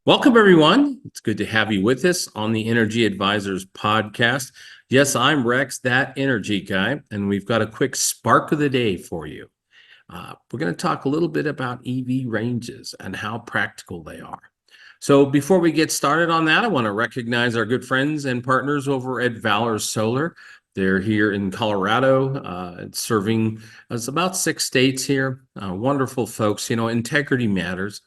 Welcome, everyone. It's good to have you with us on the Energy Advisors podcast. Yes, I'm Rex, that energy guy, and we've got a quick spark of the day for you. We're going to talk a little bit about EV ranges and how practical they are. So before we get started on that, I want to recognize our good friends and partners over at Valor Solar. They're here in Colorado, serving us about 6 states here. Wonderful folks. You know, integrity matters.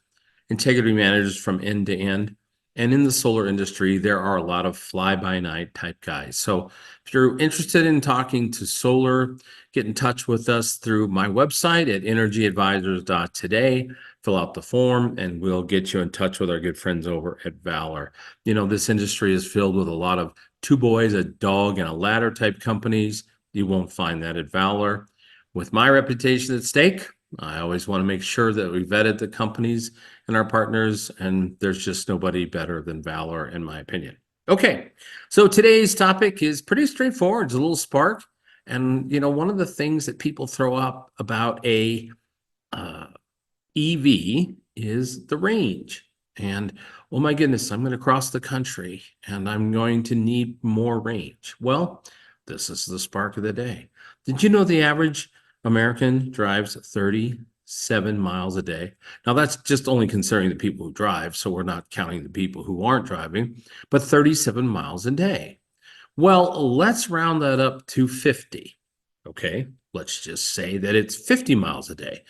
Integrity managers from end to end. And in the solar industry, there are a lot of fly-by-night type guys. So if you're interested in talking to solar, get in touch with us through my website at energyadvisors.today. Fill out the form and we'll get you in touch with our good friends over at Valor. You know, this industry is filled with a lot of two boys, a dog, and a ladder type companies. You won't find that at Valor. With my reputation at stake, I always want to make sure that we vetted the companies and our partners, and there's just nobody better than Valor, in my opinion. Okay, so today's topic is pretty straightforward. It's a little spark. And, you know, one of the things that people throw up about a EV is the range. And, oh my goodness, I'm going to cross the country and I'm going to need more range. Well, this is the spark of the day. Did you know the average American drives 37 miles a day? Now, that's just only considering the people who drive, so we're not counting the people who aren't driving, but 37 miles a day. Well, let's round that up to 50. Okay, let's just say that it's 50 miles a day.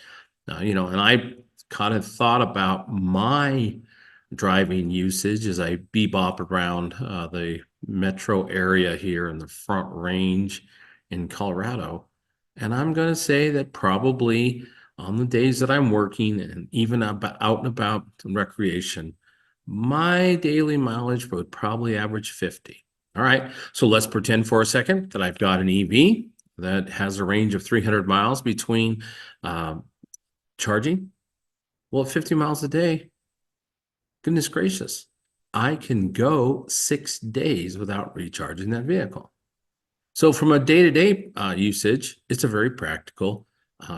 Now, you know, and I kind of thought about my driving usage as I bebop around the metro area here in the Front Range in Colorado. And I'm going to say that probably on the days that I'm working and even out and about in recreation, my daily mileage would probably average 50. All right, so let's pretend for a second that I've got an EV that has a range of 300 miles between charging. Well, at 50 miles a day, goodness gracious, I can go 6 days without recharging that vehicle. So from a day-to-day usage, it's a very practical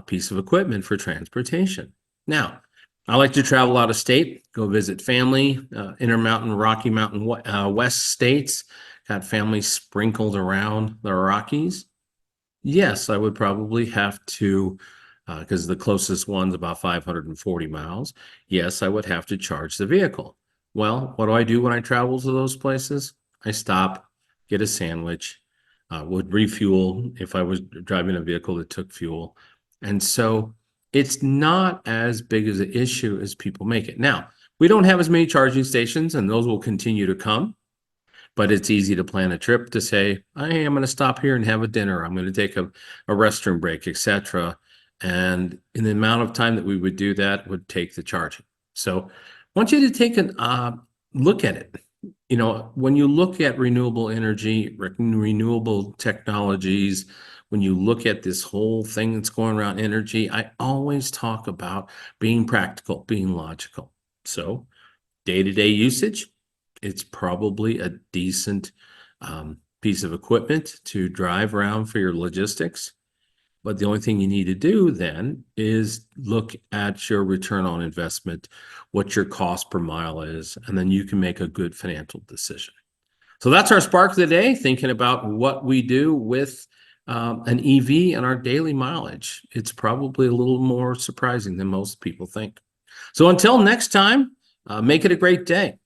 piece of equipment for transportation. Now, I like to travel out of state, go visit family, Intermountain, Rocky Mountain, West states, got family sprinkled around the Rockies. Yes, I would probably have to, because the closest one's about 540 miles. Yes, I would have to charge the vehicle. Well, what do I do when I travel to those places? I stop, get a sandwich, would refuel if I was driving a vehicle that took fuel. And so it's not as big as an issue as people make it. Now, we don't have as many charging stations, and those will continue to come. But it's easy to plan a trip to say, hey, I'm going to stop here and have a dinner. I'm going to take a restroom break, etc. And in the amount of time that we would do that would take the charging. So I want you to take a look at it. You know, when you look at renewable energy, renewable technologies, when you look at this whole thing that's going around energy, I always talk about being practical, being logical. So day-to-day usage, it's probably a decent piece of equipment to drive around for your logistics. But the only thing you need to do then is look at your return on investment, what your cost per mile is, and then you can make a good financial decision. So that's our spark of the day, thinking about what we do with an EV and our daily mileage. It's probably a little more surprising than most people think. So until next time, make it a great day.